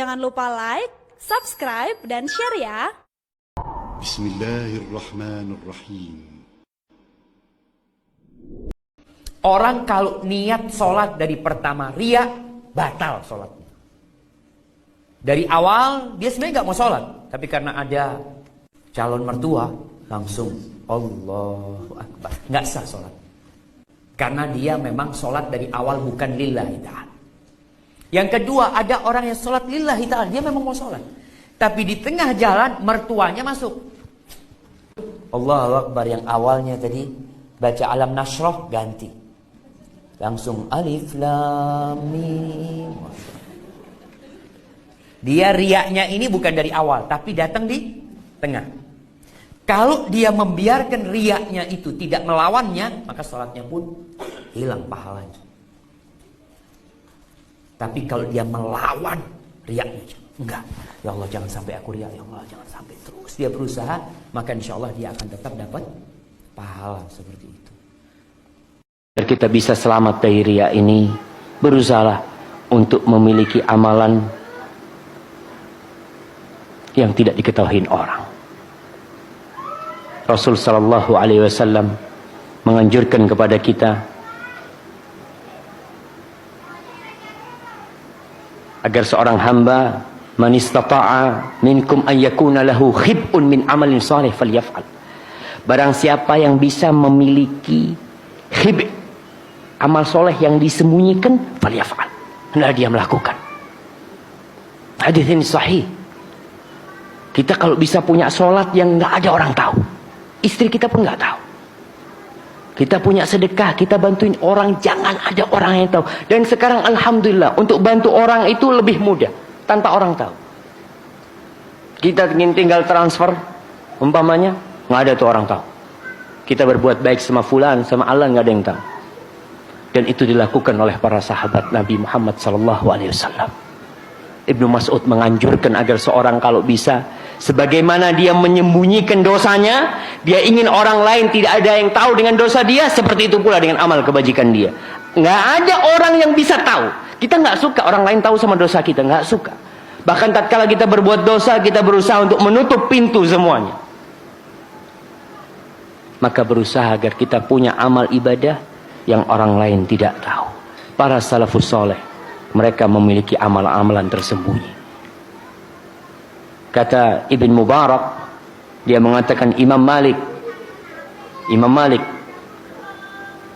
Jangan lupa like, subscribe, dan share ya. Bismillahirrahmanirrahim. Orang kalau niat sholat dari pertama ria, batal sholatnya. Dari awal dia sebenarnya nggak mau sholat, tapi karena ada calon mertua langsung Allahu Akbar, nggak sah sholat. Karena dia memang sholat dari awal bukan lillahi ta'ala. Yang kedua, ada orang yang sholat lillahi ta'ala, dia memang mau sholat, tapi di tengah jalan mertuanya masuk. Allahu Akbar yang awalnya tadi baca alam nasroh ganti langsung alif lam mim. Dia riaknya ini bukan dari awal, tapi datang di tengah. Kalau dia membiarkan riaknya itu tidak melawannya, maka sholatnya pun hilang pahalanya. Tapi kalau dia melawan riaknya, enggak, ya Allah jangan sampai aku riak, ya Allah jangan sampai, terus dia berusaha, maka insya Allah dia akan tetap dapat pahala seperti itu. Agar kita bisa selamat dari riak ini, berusahalah untuk memiliki amalan yang tidak diketahui orang. Rasul sallallahu alaihi wasallam menganjurkan kepada kita agar seorang hamba, man istata'a minkum an yakuna lahu khib'un min amalin salih falyaf'al. Barang siapa yang bisa memiliki khib', amal soleh yang disembunyikan, falyaf'al, hendaklah dia melakukan. Hadis ini sahih. Kita kalau bisa punya sholat yang nggak ada orang tahu, istri kita pun nggak tahu. Kita punya sedekah, kita bantuin orang, jangan ada orang yang tahu. Dan sekarang alhamdulillah untuk bantu orang itu lebih mudah tanpa orang tahu. Kita ingin tinggal transfer, umpamanya nggak ada tuh orang tahu. Kita berbuat baik sama fulan, sama Allah nggak ada yang tahu. Dan itu dilakukan oleh para sahabat Nabi Muhammad SAW. Ibnu Mas'ud menganjurkan agar seorang kalau bisa, sebagaimana dia menyembunyikan dosanya, dia ingin orang lain tidak ada yang tahu dengan dosa dia, seperti itu pula dengan amal kebajikan dia. Nggak ada orang yang bisa tahu. Kita nggak suka orang lain tahu sama dosa kita, nggak suka. Bahkan tatkala kita berbuat dosa, kita berusaha untuk menutup pintu semuanya. Maka berusaha agar kita punya amal ibadah yang orang lain tidak tahu. Para salafus soleh, mereka memiliki amalan-amalan tersembunyi. Kata Ibn Mubarak, dia mengatakan Imam Malik,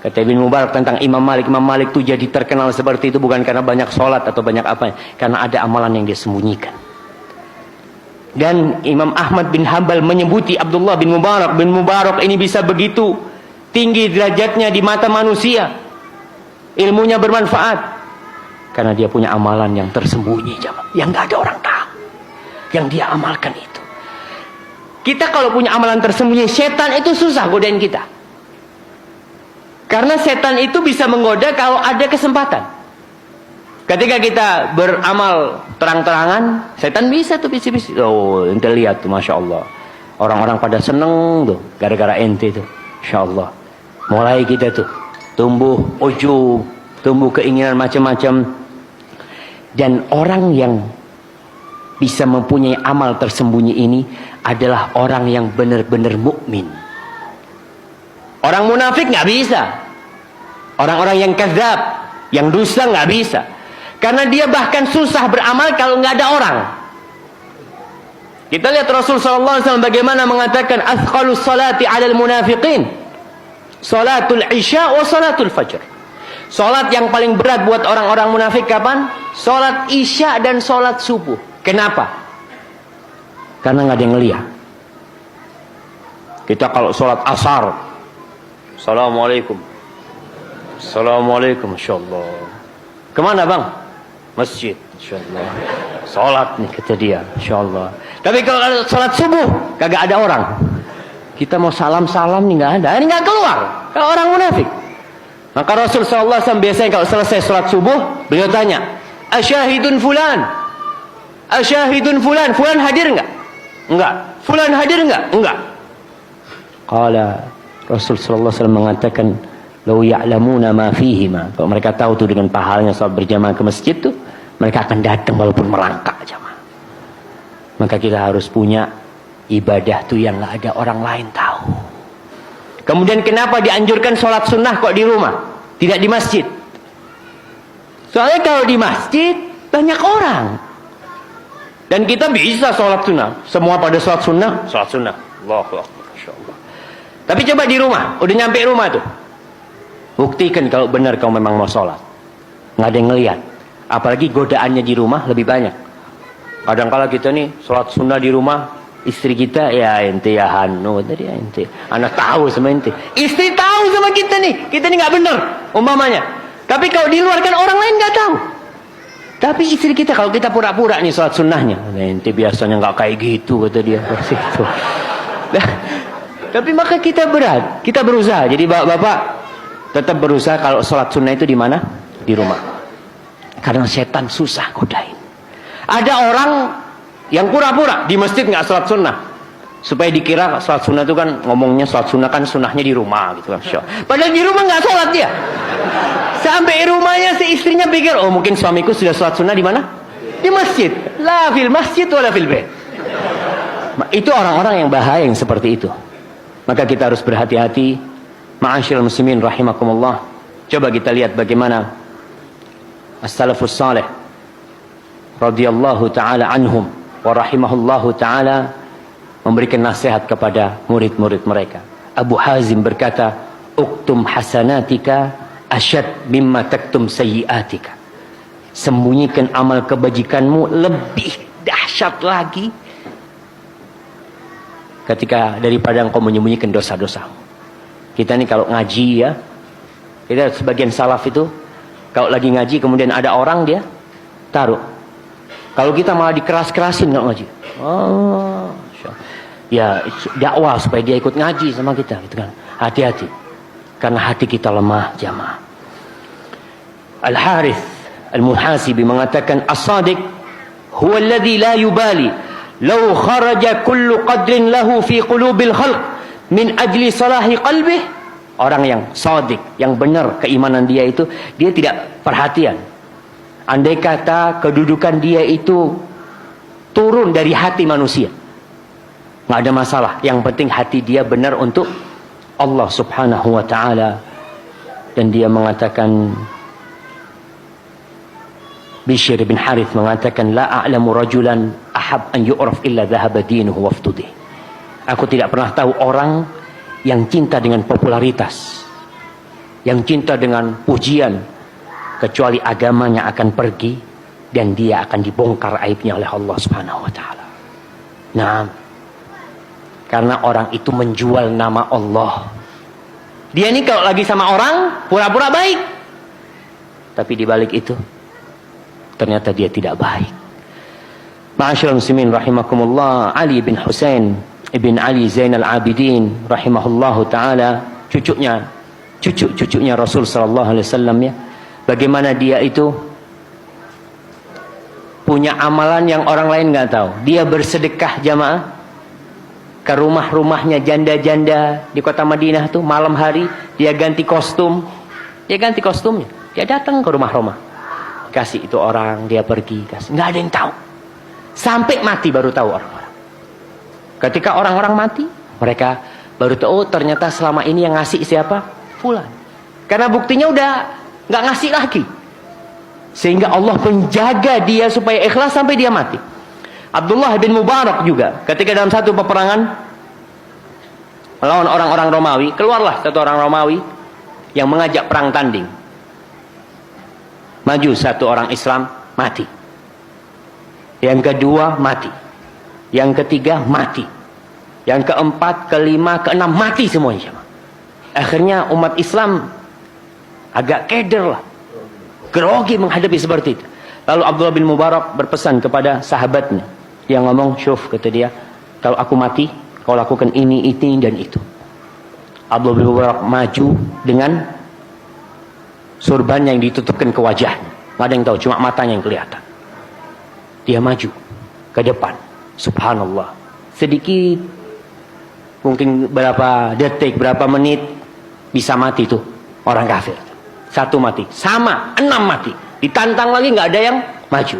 kata Ibn Mubarak tentang Imam Malik itu jadi terkenal seperti itu bukan karena banyak sholat atau banyak apa, karena ada amalan yang dia sembunyikan. Dan Imam Ahmad bin Hanbal menyebuti Abdullah bin Mubarak ini bisa begitu tinggi derajatnya di mata manusia, ilmunya bermanfaat karena dia punya amalan yang tersembunyi, yang nggak ada orang tahu, yang dia amalkan itu. Kita kalau punya amalan tersembunyi, setan itu susah godain kita. Karena setan itu bisa menggoda kalau ada kesempatan. Ketika kita beramal terang-terangan, setan bisa tuh bisi-bisi. Oh, ente lihat tuh, masya Allah. Orang-orang pada seneng tuh, gara-gara ente tuh, insya Allah. Mulai kita tuh tumbuh ujub, tumbuh keinginan macam-macam. Dan orang yang bisa mempunyai amal tersembunyi ini adalah orang yang benar-benar mukmin. Orang munafik nggak bisa. Orang-orang yang kadzab, yang dusta nggak bisa. Karena dia bahkan susah beramal kalau nggak ada orang. Kita lihat Rasul SAW bagaimana mengatakan athqalus salati 'alal munafiqin salatul isya wa salatul fajr. Salat yang paling berat buat orang-orang munafik kapan? Salat isya dan salat subuh. Kenapa? Karena nggak ada yang ngeliat. Kita kalau salat asar, Assalamualaikum, Assalamualaikum, insyaallah. Kemana bang? Masjid, insyaallah. Salat nih kata dia, insyaallah. Tapi kalau salat subuh kagak ada orang. Kita mau salam-salam nih nggak ada. Ini nggak keluar. Kalau orang munafik. Maka Rasul SAW biasanya kalau selesai sholat subuh, beliau tanya, asyahidun fulan? Asyahidun fulan? Fulan hadir enggak? Enggak. Fulan hadir enggak? Enggak. Qala, Rasul SAW mengatakan, lau ya'lamuna ma fihima. Kalau mereka tahu tuh dengan pahalanya sholat berjamaah ke masjid tuh, Mereka akan datang walaupun merangkak jamaah. Maka kita harus punya ibadah tuh yang gak ada orang lain tahu. Kemudian kenapa dianjurkan sholat sunnah kok di rumah, tidak di masjid? Soalnya kalau di masjid banyak orang. Dan kita bisa sholat sunnah. Semua pada sholat sunnah. Allahu Akbar, Masya Allah. Tapi coba di rumah, udah nyampe rumah tuh, buktikan kalau benar kau memang mau sholat. Nggak ada yang ngelihat. Apalagi godaannya di rumah lebih banyak. Kadang-kala kita nih sholat sunnah di rumah, istri kita ya ente ya Hanu tadi ya ente. Anak tahu sama ente. Istri tahu sama kita nih nggak benar umpamanya. Tapi kalau di luar kan orang lain nggak tahu. Tapi istri kita kalau kita pura-pura nih sholat sunnahnya, ente biasanya nggak kayak gitu kata dia. Nah, tapi maka kita berat, kita berusaha. Jadi bapak-bapak tetap berusaha kalau sholat sunnah itu di mana? Di rumah. Karena setan susah godain. Ada orang yang pura-pura di masjid nggak sholat sunnah, supaya dikira sholat sunnah itu kan ngomongnya sholat sunnah kan sunnahnya di rumah gitu kan. Padahal di rumah nggak sholat dia. Sampai rumahnya si istrinya pikir, oh mungkin suamiku sudah sholat sunnah di mana? Di masjid. La fil masjid wala fil bait. Itu orang-orang yang bahaya yang seperti itu. Maka kita harus berhati-hati. Ma'asyiral muslimin rahimakumullah. Coba kita lihat bagaimana as-salafus salih radhiyallahu taala anhum wa rahimahullahu taala memberikan nasihat kepada murid-murid mereka. Abu Hazim berkata, "Uktum hasanatika asyad mimma taktum sayyiatika." Sembunyikan amal kebajikanmu lebih dahsyat lagi ketika daripada engkau menyembunyikan dosa-dosamu. Kita nih kalau ngaji ya, kita sebagian salaf itu kalau lagi ngaji kemudian ada orang dia taruh. Kalau kita malah dikeras-kerasin nggak ngaji. Oh, ya dakwah supaya dia ikut ngaji sama kita, gitu kan. Hati-hati, karena hati kita lemah jamaah. Al Harith Al Muhasibi mengatakan, as-sadiq huwa alladhi la yubali law kharaja kullu qadrin lahu fi qulubil khalq min ajli salahi qalbih. Orang yang shadiq, yang benar keimanan dia itu, dia tidak perhatian. Andai kata kedudukan dia itu turun dari hati manusia, nggak ada masalah. Yang penting hati dia benar untuk Allah subhanahu wa ta'ala. Dan dia mengatakan, Bishr bin Harith mengatakan, la a'lamu rajulan ahab an yu'raf illa dhahaba dinuhu waftudih. Aku tidak pernah tahu orang yang cinta dengan popularitas, yang cinta dengan pujian, kecuali agamanya akan pergi dan dia akan dibongkar aibnya oleh Allah subhanahu wa ta'ala. Nah, karena orang itu menjual nama Allah. Dia ini kalau lagi sama orang pura-pura baik, tapi di balik itu ternyata dia tidak baik. Ma'asyiral muslimin rahimakumullah, Ali bin Husain ibn Ali Zainal Abidin rahimahullahu taala, cucunya Rasul sallallahu alaihi wasallam ya. Bagaimana dia itu punya amalan yang orang lain nggak tahu. Dia bersedekah jamaah ke rumah-rumahnya janda-janda di kota Madinah tuh, malam hari dia ganti kostum. Dia ganti kostumnya. Dia datang ke rumah-rumah. Kasih itu orang, dia pergi, kasih. Nggak ada yang tahu. Sampai mati baru tahu orang-orang. Ketika orang-orang mati, mereka baru tahu, oh ternyata selama ini yang ngasih siapa? Fulan. Karena buktinya udah nggak ngasih lagi. Sehingga Allah menjaga dia supaya ikhlas sampai dia mati. Abdullah bin Mubarak juga, ketika dalam satu peperangan melawan orang-orang Romawi, keluarlah satu orang Romawi yang mengajak perang tanding. Maju satu orang Islam, mati. Yang kedua, mati. Yang ketiga, mati. Yang keempat, kelima, keenam, mati semuanya. Akhirnya umat Islam agak keder lah, grogi menghadapi seperti itu. Lalu Abdullah bin Mubarak berpesan kepada sahabatnya, yang ngomong, syuf, kata dia, kalau aku mati, kau lakukan ini, dan itu. Abdullah bin Mubarak maju dengan surban yang ditutupkan ke wajahnya. Nggak ada yang tahu, cuma matanya yang kelihatan. Dia maju ke depan. Subhanallah. Sedikit, mungkin berapa detik, berapa menit, bisa mati tuh orang kafir. Satu mati. Sama, 6 mati. Ditantang lagi nggak ada yang maju.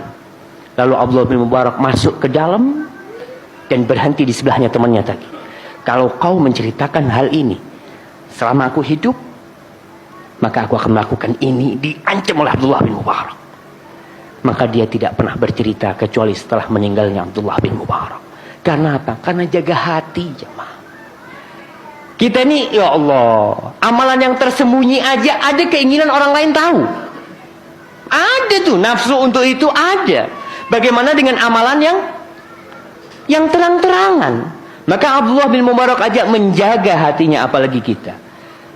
Lalu Abdullah bin Mubarak masuk ke dalam dan berhenti di sebelahnya temannya tadi. Kalau kau menceritakan hal ini selama aku hidup, maka aku akan melakukan ini. Diancam oleh Abdullah bin Mubarak. Maka dia tidak pernah bercerita kecuali setelah meninggalnya Abdullah bin Mubarak. Karena apa? Karena jaga hati, jemaah. Kita ini, ya Allah, amalan yang tersembunyi aja ada keinginan orang lain tahu. Ada tuh nafsu untuk itu ada. Bagaimana dengan amalan yang terang-terangan? Maka Abdullah bin Mubarak ajak menjaga hatinya, apalagi kita.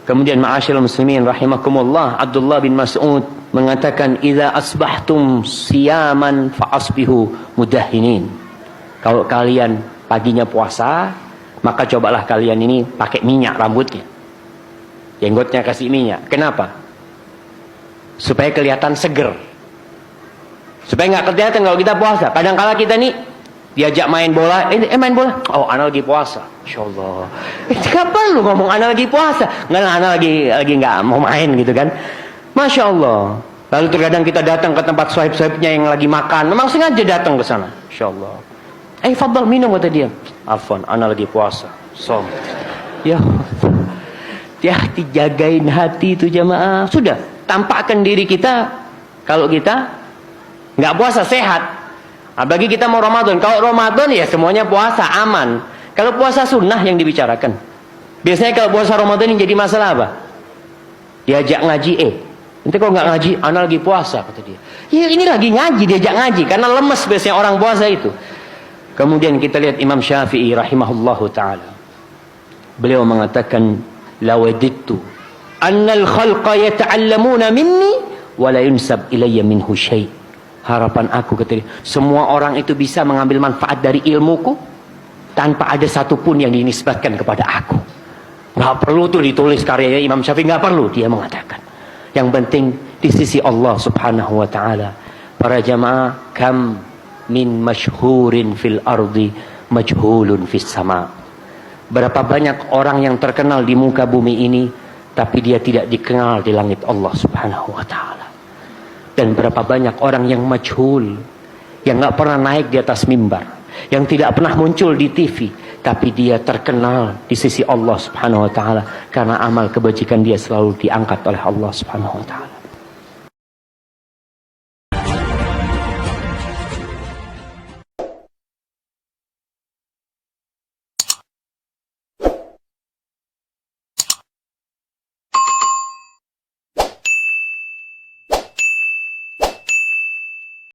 Kemudian ma'asyiral muslimin rahimakumullah, Abdullah bin Mas'ud mengatakan, "Idza asbahtum siyaman fa asbihu mudahhinin." Kalau kalian paginya puasa, maka cobalah kalian ini pakai minyak rambutnya. Jenggotnya kasih minyak. Kenapa? Supaya kelihatan seger. Supaya nggak kelihatan kalau kita puasa. Kadang-kala kita nih diajak main bola, main bola. Oh, ana lagi puasa. Insyaallah. Enggak perlu ngomong ana lagi puasa. Enggak, ana lagi nggak mau main gitu kan. Masya Allah. Lalu terkadang kita datang ke tempat sahib-sahibnya yang lagi makan. Memang sengaja datang ke sana. Insyaallah. Fadal minum, kata dia. Afwan, ana lagi puasa. Som. Ya. Hati-hati, jagain hati itu jamaah. Sudah, tampakkan diri kita kalau kita nggak puasa sehat. Bagi kita mau Ramadan. Kalau Ramadan ya semuanya puasa aman. Kalau puasa sunnah yang dibicarakan. Biasanya kalau puasa Ramadan yang jadi masalah apa? Diajak ngaji, nanti kalau nggak ngaji, ana lagi puasa, kata dia. Ya ini lagi ngaji, diajak ngaji karena lemes biasanya orang puasa itu. Kemudian kita lihat Imam Syafi'i rahimahullahu ta'ala. Beliau mengatakan, lawadittu annal khalqa yata'allamuna minni wa la yunsab ilayya minhu syai'. Harapan aku, kata dia, semua orang itu bisa mengambil manfaat dari ilmuku tanpa ada satupun yang dinisbatkan kepada aku. Nggak perlu tuh ditulis karyanya Imam Syafi'i, nggak perlu, dia mengatakan. Yang penting di sisi Allah subhanahu wa ta'ala. Para jamaah, kam min masyhurin fil ardi majhulun fis sama. Berapa banyak orang yang terkenal di muka bumi ini, tapi dia tidak dikenal di langit Allah subhanahu wa ta'ala. Dan berapa banyak orang yang majhul, yang gak pernah naik di atas mimbar, yang tidak pernah muncul di TV, tapi dia terkenal di sisi Allah subhanahu wa ta'ala karena amal kebajikan dia selalu diangkat oleh Allah subhanahu wa ta'ala.